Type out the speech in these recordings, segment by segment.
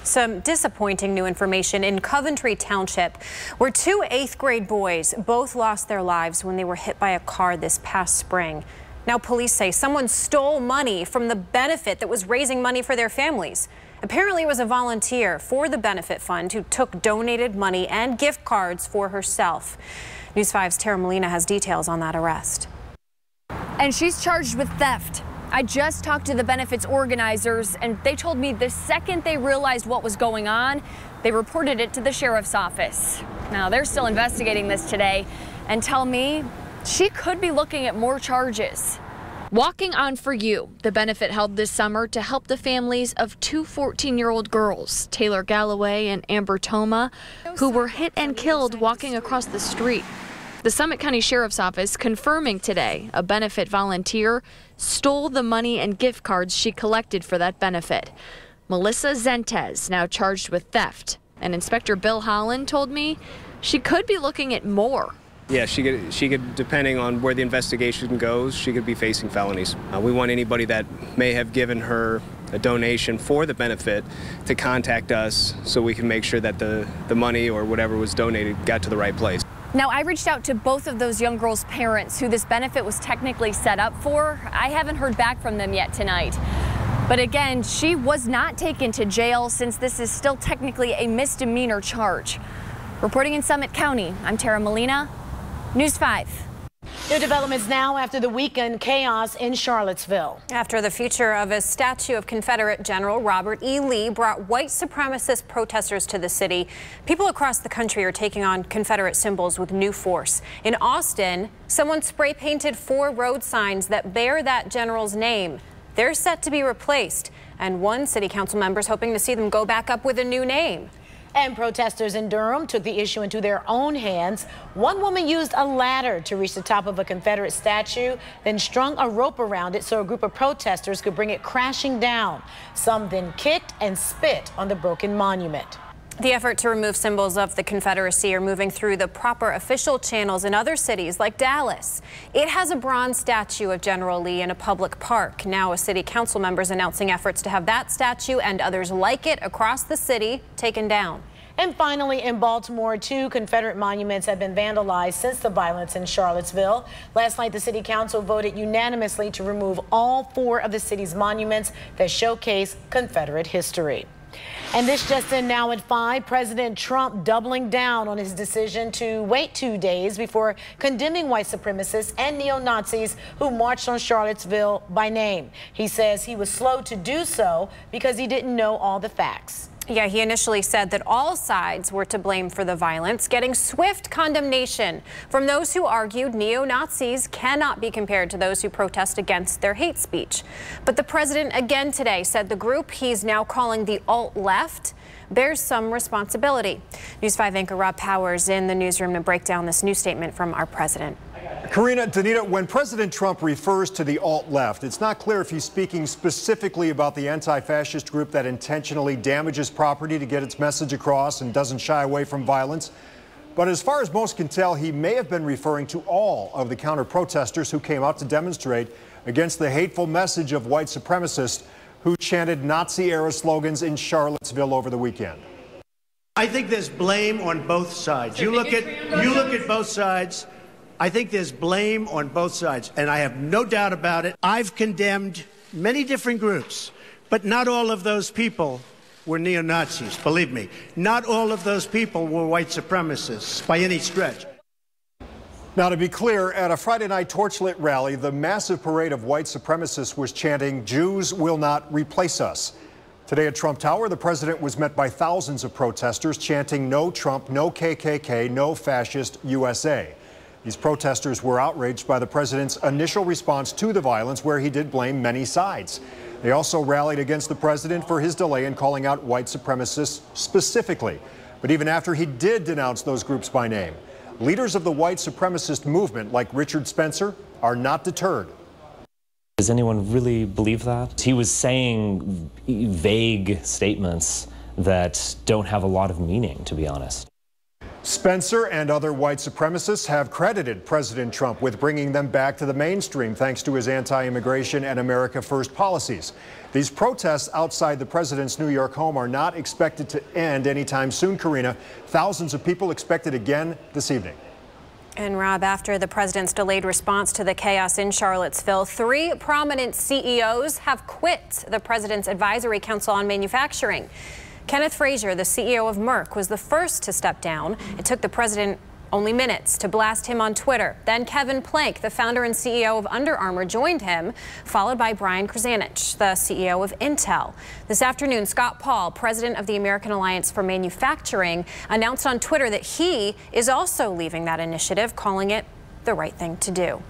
Some disappointing new information in Coventry Township, where two 8th grade boys both lost their lives when they were hit by a car this past spring. Now police say someone stole money from the benefit that was raising money for their families. Apparently it was a volunteer for the benefit fund who took donated money and gift cards for herself. News 5's Tara Molina has details on that arrest. And she's charged with theft. I just talked to the benefits organizers, and they told me the second they realized what was going on, they reported it to the sheriff's office. Now, they're still investigating this today and tell me she could be looking at more charges. Walking On For You, the benefit held this summer to help the families of two 14-year-old girls, Taylor Galloway and Amber Toma, who were hit and killed walking across the street. The Summit County Sheriff's Office confirming today a benefit volunteer stole the money and gift cards she collected for that benefit. Melissa Zentes now charged with theft, and Inspector Bill Holland told me she could be looking at more. Yeah, she could, depending on where the investigation goes, she could be facing felonies. We want anybody that may have given her a donation for the benefit to contact us so we can make sure that the money or whatever was donated got to the right place. Now, I reached out to both of those young girls' parents who this benefit was technically set up for. I haven't heard back from them yet tonight. But again, she was not taken to jail since this is still technically a misdemeanor charge. Reporting in Summit County, I'm Tara Molina, News 5. New developments now after the weekend chaos in Charlottesville. After the feature of a statue of Confederate General Robert E. Lee brought white supremacist protesters to the city, people across the country are taking on Confederate symbols with new force. In Austin, someone spray painted 4 road signs that bear that general's name. They're set to be replaced, and one city council member is hoping to see them go back up with a new name. And protesters in Durham took the issue into their own hands. One woman used a ladder to reach the top of a Confederate statue, then strung a rope around it so a group of protesters could bring it crashing down. Some then kicked and spit on the broken monument. The effort to remove symbols of the Confederacy are moving through the proper official channels in other cities like Dallas. It has a bronze statue of General Lee in a public park. Now a city council member is announcing efforts to have that statue and others like it across the city taken down. And finally, in Baltimore, 2 Confederate monuments have been vandalized since the violence in Charlottesville. Last night, the city council voted unanimously to remove all 4 of the city's monuments that showcase Confederate history. And this just in now at 5, President Trump doubling down on his decision to wait 2 days before condemning white supremacists and neo-Nazis who marched on Charlottesville by name. He says he was slow to do so because he didn't know all the facts. Yeah, he initially said that all sides were to blame for the violence, getting swift condemnation from those who argued neo-Nazis cannot be compared to those who protest against their hate speech. But the president again today said the group he's now calling the alt-left bears some responsibility. News 5 anchor Rob Powers in the newsroom to break down this new statement from our president. Karina, Danita, when President Trump refers to the alt-left, it's not clear if he's speaking specifically about the anti-fascist group that intentionally damages property to get its message across and doesn't shy away from violence. But as far as most can tell, he may have been referring to all of the counter-protesters who came out to demonstrate against the hateful message of white supremacists who chanted Nazi-era slogans in Charlottesville over the weekend. I think there's blame on both sides. You look at both sides. I think there's blame on both sides, and I have no doubt about it. I've condemned many different groups, but not all of those people were neo-Nazis, believe me. Not all of those people were white supremacists by any stretch. Now, to be clear, at a Friday night torchlit rally, the massive parade of white supremacists was chanting, "Jews will not replace us." Today at Trump Tower, the president was met by thousands of protesters chanting, "No Trump, no KKK, no fascist USA." These protesters were outraged by the president's initial response to the violence, where he did blame many sides. They also rallied against the president for his delay in calling out white supremacists specifically. But even after he did denounce those groups by name, leaders of the white supremacist movement, like Richard Spencer, are not deterred. Does anyone really believe that? He was saying vague statements that don't have a lot of meaning, to be honest. Spencer and other white supremacists have credited President Trump with bringing them back to the mainstream thanks to his anti-immigration and America First policies. These protests outside the president's New York home are not expected to end anytime soon, Karina. Thousands of people expected again this evening. And Rob, after the president's delayed response to the chaos in Charlottesville, 3 prominent CEOs have quit the president's Advisory Council on Manufacturing. Kenneth Frazier, the CEO of Merck, was the first to step down. It took the president only minutes to blast him on Twitter. Then Kevin Plank, the founder and CEO of Under Armour, joined him, followed by Brian Krzanich, the CEO of Intel. This afternoon, Scott Paul, president of the American Alliance for Manufacturing, announced on Twitter that he is also leaving that initiative, calling it the right thing to do.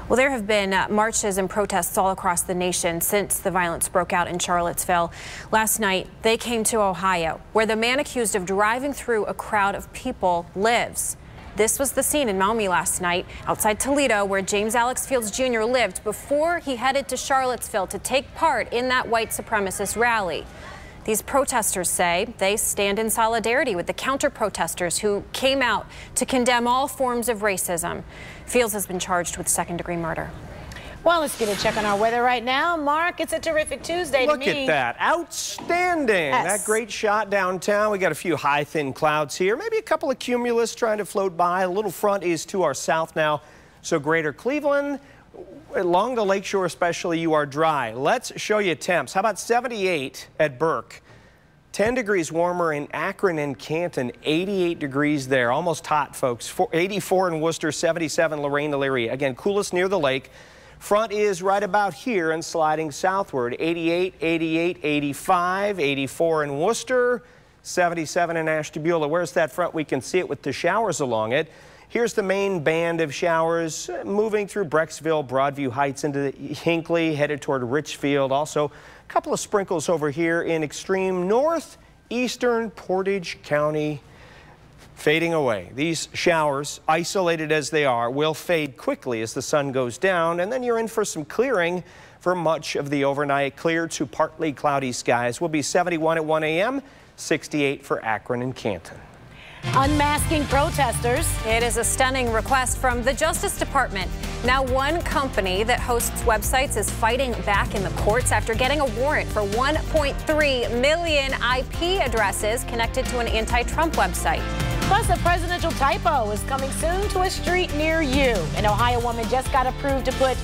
Well, there have been marches and protests all across the nation since the violence broke out in Charlottesville. Last night, they came to Ohio, where the man accused of driving through a crowd of people lives. This was the scene in Maumee last night, outside Toledo, where James Alex Fields Jr. lived before he headed to Charlottesville to take part in that white supremacist rally. These protesters say they stand in solidarity with the counter-protesters who came out to condemn all forms of racism. Fields has been charged with second-degree murder. Well, let's get a check on our weather right now. Mark, it's a terrific Tuesday to me. Look at that. Outstanding. Yes. That great shot downtown. We got a few high, thin clouds here. Maybe a couple of cumulus trying to float by. A little front is to our south now. So greater Cleveland, along the lakeshore especially, you are dry. Let's show you temps. How about 78 at Burke? 10 degrees warmer in Akron and Canton, 88 degrees there. Almost hot, folks. 84 in Worcester, 77 Lorain, Elyria. Again, coolest near the lake. Front is right about here and sliding southward. 88, 88, 85, 84 in Worcester, 77 in Ashtabula. Where's that front? We can see it with the showers along it. Here's the main band of showers moving through Brecksville, Broadview Heights into Hinckley, headed toward Richfield. Also, a couple of sprinkles over here in extreme northeastern Portage County. Fading away. These showers, isolated as they are, will fade quickly as the sun goes down, and then you're in for some clearing for much of the overnight. Clear to partly cloudy skies. Will be 71 at 1 a.m., 68 for Akron and Canton. Unmasking protesters. It is a stunning request from the Justice Department. Now, one company that hosts websites is fighting back in the courts after getting a warrant for 1.3 million IP addresses connected to an anti-Trump website. Plus, a presidential typo is coming soon to a street near you. An Ohio woman just got approved to put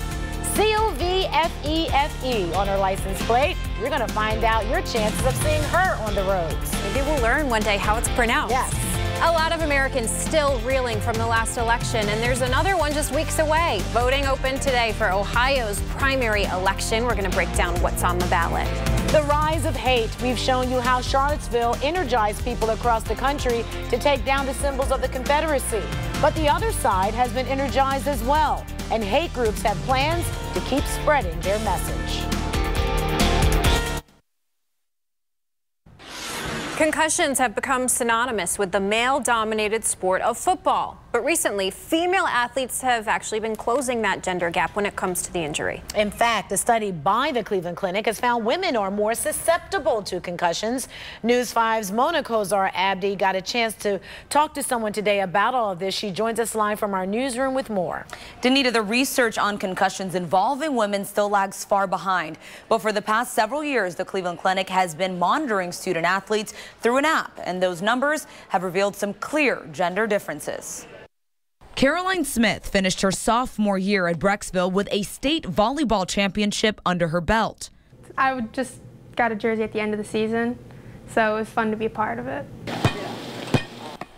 COVFEFE on her license plate. You're going to find out your chances of seeing her on the roads. Maybe we'll learn one day how it's pronounced. Yes. A lot of Americans still reeling from the last election, and there's another one just weeks away. Voting open today for Ohio's primary election. We're going to break down what's on the ballot. The rise of hate. We've shown you how Charlottesville energized people across the country to take down the symbols of the Confederacy. But the other side has been energized as well, and hate groups have plans to keep spreading their message. Concussions have become synonymous with the male-dominated sport of football. But recently, female athletes have actually been closing that gender gap when it comes to the injury. In fact, a study by the Cleveland Clinic has found women are more susceptible to concussions. News 5's Mona Kozar-Abdi got a chance to talk to someone today about all of this. She joins us live from our newsroom with more. Danita, the research on concussions involving women still lags far behind. But for the past several years, the Cleveland Clinic has been monitoring student athletes through an app, and those numbers have revealed some clear gender differences. Caroline Smith finished her sophomore year at Brecksville with a state volleyball championship under her belt. I just got a jersey at the end of the season, so it was fun to be a part of it.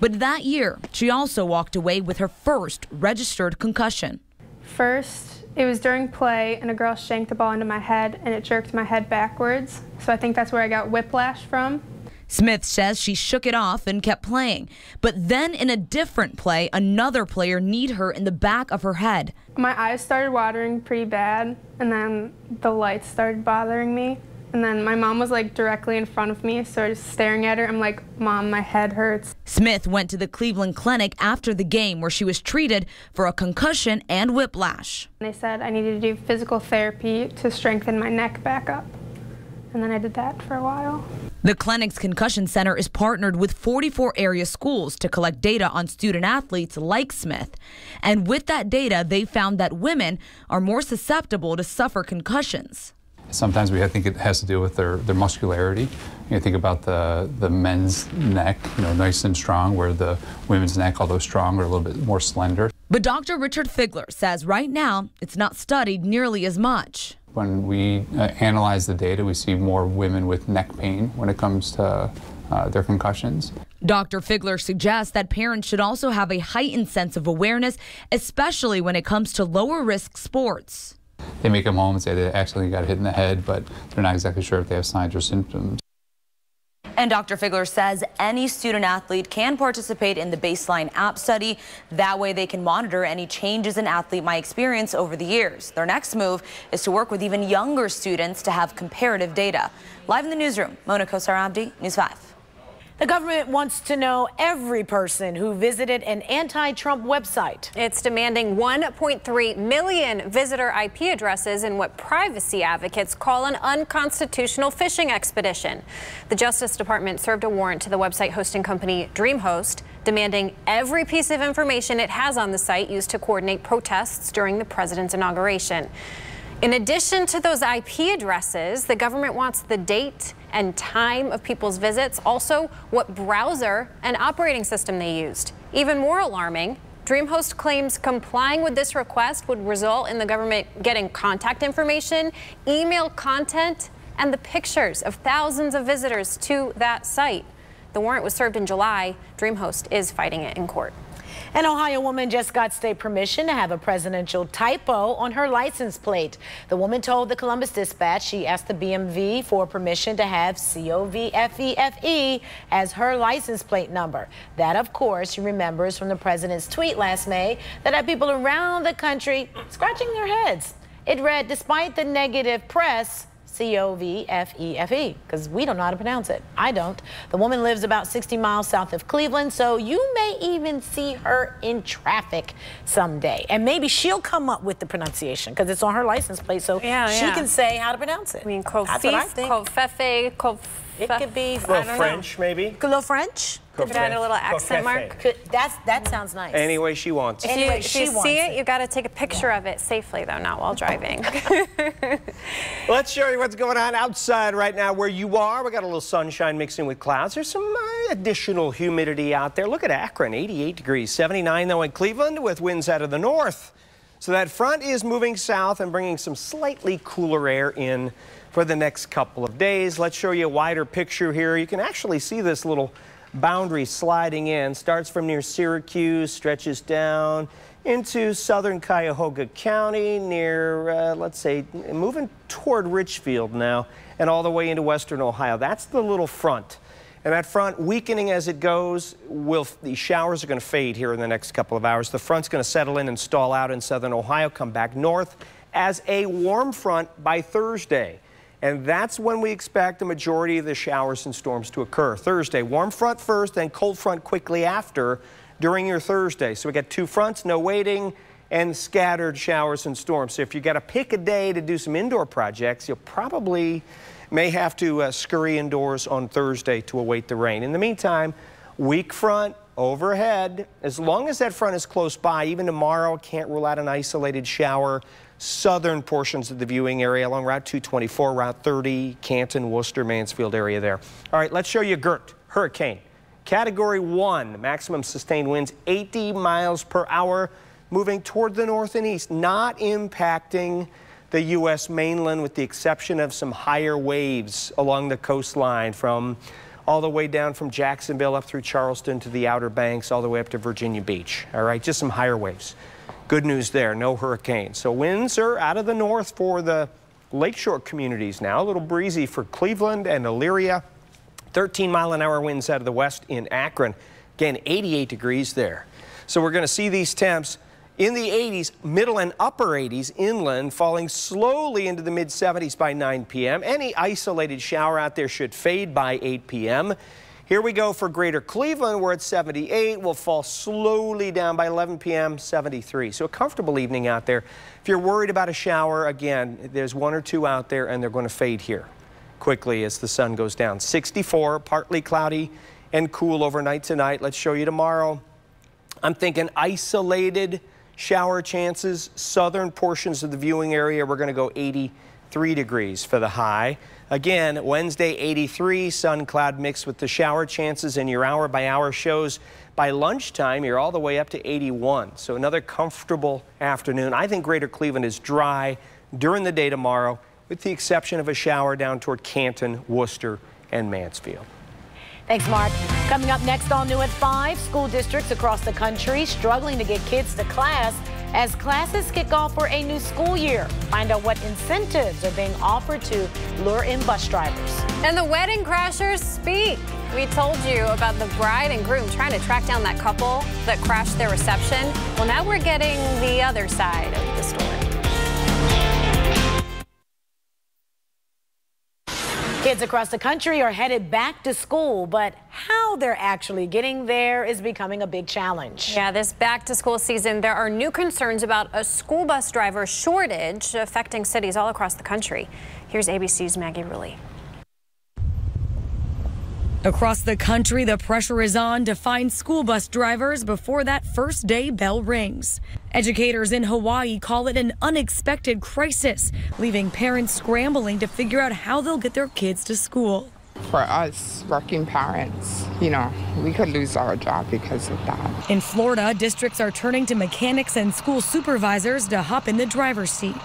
But that year, she also walked away with her first registered concussion. First, it was during play, and a girl shanked the ball into my head, and it jerked my head backwards, so I think that's where I got whiplash from. Smith says she shook it off and kept playing. But then in a different play, another player kneed her in the back of her head. My eyes started watering pretty bad, and then the lights started bothering me. And then my mom was like directly in front of me, so I was staring at her. I'm like, Mom, my head hurts. Smith went to the Cleveland Clinic after the game where she was treated for a concussion and whiplash. They said I needed to do physical therapy to strengthen my neck back up. And then I did that for a while. The clinic's concussion center is partnered with 44 area schools to collect data on student athletes like Smith. And with that data, they found that women are more susceptible to suffer concussions. Sometimes I think it has to do with their muscularity. You think about the men's neck, nice and strong, where the women's neck, although strong, are a little bit more slender. But Dr. Richard Figler says right now it's not studied nearly as much. When we analyze the data, we see more women with neck pain when it comes to their concussions. Dr. Figler suggests that parents should also have a heightened sense of awareness, especially when it comes to lower risk sports. They may come home and say they accidentally got hit in the head, but they're not exactly sure if they have signs or symptoms. And Dr. Figler says any student athlete can participate in the baseline app study. That way they can monitor any changes an athlete might experience over the years. Their next move is to work with even younger students to have comparative data. Live in the newsroom, Mona Kosar Abdi, News 5. The government wants to know every person who visited an anti-Trump website. It's demanding 1.3 million visitor IP addresses in what privacy advocates call an unconstitutional phishing expedition. The Justice Department served a warrant to the website hosting company DreamHost, demanding every piece of information it has on the site used to coordinate protests during the president's inauguration. In addition to those IP addresses, the government wants the date and time of people's visits, also what browser and operating system they used. Even more alarming, DreamHost claims complying with this request would result in the government getting contact information, email content, and the pictures of thousands of visitors to that site. The warrant was served in July. DreamHost is fighting it in court. An Ohio woman just got state permission to have a presidential typo on her license plate. The woman told the Columbus Dispatch she asked the BMV for permission to have COVFEFE as her license plate number. That, of course, she remembers from the president's tweet last May that had people around the country scratching their heads. It read, despite the negative press, COVFEFE, because we don't know how to pronounce it. I don't. The woman lives about 60 miles south of Cleveland, so you may even see her in traffic someday. And maybe she'll come up with the pronunciation, because it's on her license plate, so she can say how to pronounce it. I mean, Covfefe, it could be, a little French, maybe? A little French? Could add a little accent mark. That sounds nice. Any way she wants. If you see it, you got to take a picture of it safely, though, not while driving. Let's show you what's going on outside right now where you are. We got a little sunshine mixing with clouds. There's some additional humidity out there. Look at Akron, 88 degrees, 79 though in Cleveland with winds out of the north. So that front is moving south and bringing some slightly cooler air in for the next couple of days. Let's show you a wider picture here. You can actually see this little boundary sliding in. Starts from near Syracuse, stretches down into southern Cuyahoga County near, let's say, moving toward Richfield now and all the way into western Ohio. That's the little front. And that front weakening as it goes, the showers are going to fade here in the next couple of hours. The front's going to settle in and stall out in southern Ohio, come back north as a warm front by Thursday. And that's when we expect the majority of the showers and storms to occur. Thursday, warm front first, then cold front quickly after during your Thursday. So we got two fronts, no waiting, and scattered showers and storms. So if you got to pick a day to do some indoor projects, you'll probably may have to scurry indoors on Thursday to await the rain. In the meantime, weak front overhead. As long as that front is close by, even tomorrow, can't rule out an isolated shower. Southern portions of the viewing area along Route 224, Route 30, Canton, Worcester, Mansfield area there. All right, let's show you Gert, hurricane. Category 1, maximum sustained winds 80 miles per hour, moving toward the north and east, not impacting the U.S. mainland with the exception of some higher waves along the coastline from all the way down from Jacksonville up through Charleston to the Outer Banks, all the way up to Virginia Beach. All right, just some higher waves. Good news there, no hurricane. So winds are out of the north for the lakeshore communities now. A little breezy for Cleveland and Elyria. 13-mile-an-hour winds out of the west in Akron. Again, 88 degrees there. So we're going to see these temps in the 80s, middle and upper 80s inland, falling slowly into the mid-70s by 9 p.m. Any isolated shower out there should fade by 8 p.m. Here we go for greater Cleveland. We're at 78. We'll fall slowly down by 11 p.m., 73. So a comfortable evening out there. If you're worried about a shower, again, there's one or two out there, and they're going to fade here. quickly as the sun goes down. 64, partly cloudy and cool overnight tonight. Let's show you tomorrow. I'm thinking isolated shower chances. Southern portions of the viewing area, we're going to go 83 degrees for the high. Again, Wednesday 83, sun cloud mixed with the shower chances, and your hour-by-hour shows by lunchtime, you're all the way up to 81. So another comfortable afternoon. I think Greater Cleveland is dry during the day tomorrow, with the exception of a shower down toward Canton, Worcester, and Mansfield. Thanks, Mark. Coming up next, all new at 5, school districts across the country struggling to get kids to class as classes kick off for a new school year. Find out what incentives are being offered to lure in bus drivers. And the wedding crashers speak. We told you about the bride and groom trying to track down that couple that crashed their reception. Well, now we're getting the other side of the story. Kids across the country are headed back to school, but how they're actually getting there is becoming a big challenge. Yeah, this back to school season, there are new concerns about a school bus driver shortage affecting cities all across the country. Here's ABC's Maggie Rulli. Across the country, the pressure is on to find school bus drivers before that first day bell rings. Educators in Hawaii call it an unexpected crisis, leaving parents scrambling to figure out how they'll get their kids to school. For us working parents, we could lose our job because of that. In Florida, districts are turning to mechanics and school supervisors to hop in the driver's seat.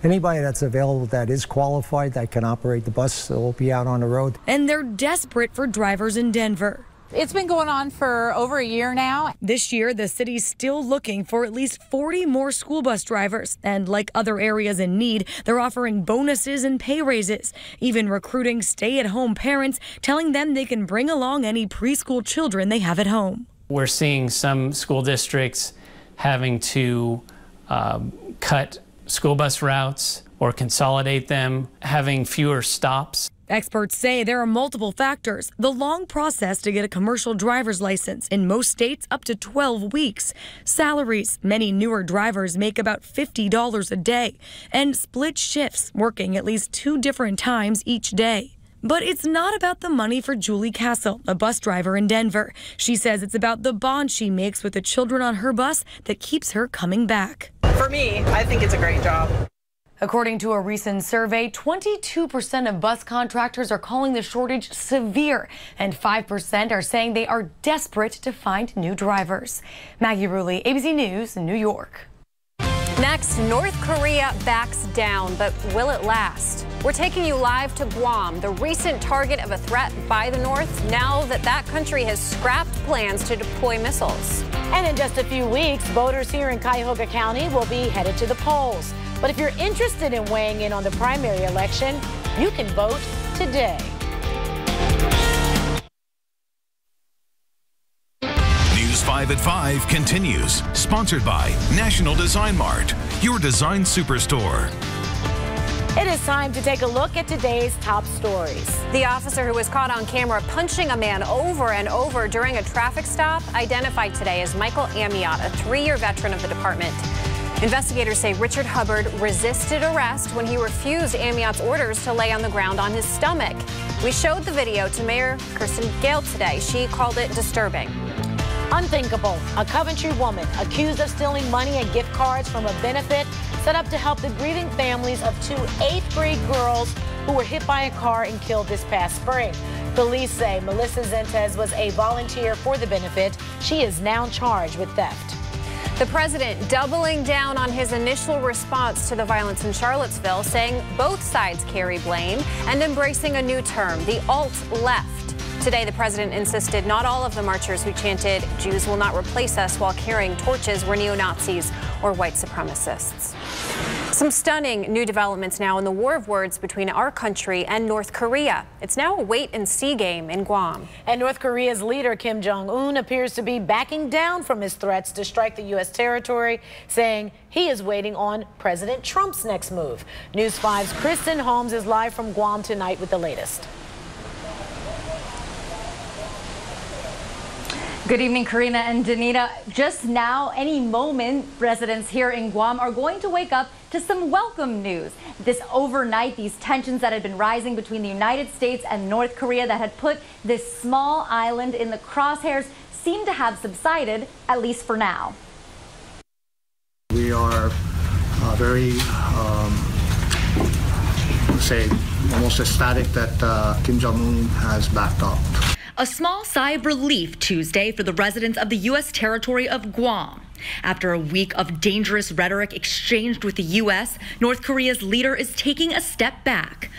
Anybody that's available that is qualified, that can operate the bus, will be out on the road. And they're desperate for drivers in Denver. It's been going on for over a year now. This year, the city's still looking for at least 40 more school bus drivers. And like other areas in need, they're offering bonuses and pay raises, even recruiting stay-at-home parents, telling them they can bring along any preschool children they have at home. We're seeing some school districts having to cut school bus routes or consolidate them, having fewer stops. Experts say there are multiple factors. The long process to get a commercial driver's license, in most states up to 12 weeks. Salaries, many newer drivers make about $50 a day. And split shifts, working at least 2 different times each day. But it's not about the money for Julie Castle, a bus driver in Denver. She says it's about the bond she makes with the children on her bus that keeps her coming back. For me, I think it's a great job. According to a recent survey, 22% of bus contractors are calling the shortage severe, and 5% are saying they are desperate to find new drivers. Maggie Rulli, ABC News, New York. Next, North Korea backs down, but will it last? We're taking you live to Guam, the recent target of a threat by the North, now that that country has scrapped plans to deploy missiles. And in just a few weeks, voters here in Cuyahoga County will be headed to the polls. But if you're interested in weighing in on the primary election, you can vote today. News 5 at 5 continues. Sponsored by National Design Mart, your design superstore. It is time to take a look at today's top stories. The officer who was caught on camera punching a man over and over during a traffic stop, identified today as Michael Amiot, a 3-year veteran of the department. Investigators say Richard Hubbard resisted arrest when he refused Amiot's orders to lay on the ground on his stomach. We showed the video to Mayor Kirsten Gale today. She called it disturbing. Unthinkable. A Coventry woman accused of stealing money and gift cards from a benefit set up to help the grieving families of 2 8th-grade girls who were hit by a car and killed this past spring. Police say Melissa Zentes was a volunteer for the benefit. She is now charged with theft. The president doubling down on his initial response to the violence in Charlottesville, saying both sides carry blame and embracing a new term, the alt-left. Today, the president insisted not all of the marchers who chanted, "Jews will not replace us," while carrying torches were neo-Nazis or white supremacists. Some stunning new developments now in the war of words between our country and North Korea. It's now a wait-and-see game in Guam. And North Korea's leader, Kim Jong-un, appears to be backing down from his threats to strike the U.S. territory, saying he is waiting on President Trump's next move. News 5's Kristen Holmes is live from Guam tonight with the latest. Good evening, Karina and Danita. Just now, any moment, residents here in Guam are going to wake up to some welcome news. This overnight, these tensions that had been rising between the United States and North Korea that had put this small island in the crosshairs seem to have subsided, at least for now. We are very, say, almost ecstatic that Kim Jong-un has backed up. A small sigh of relief Tuesday for the residents of the U.S. territory of Guam. After a week of dangerous rhetoric exchanged with the U.S., North Korea's leader is taking a step back.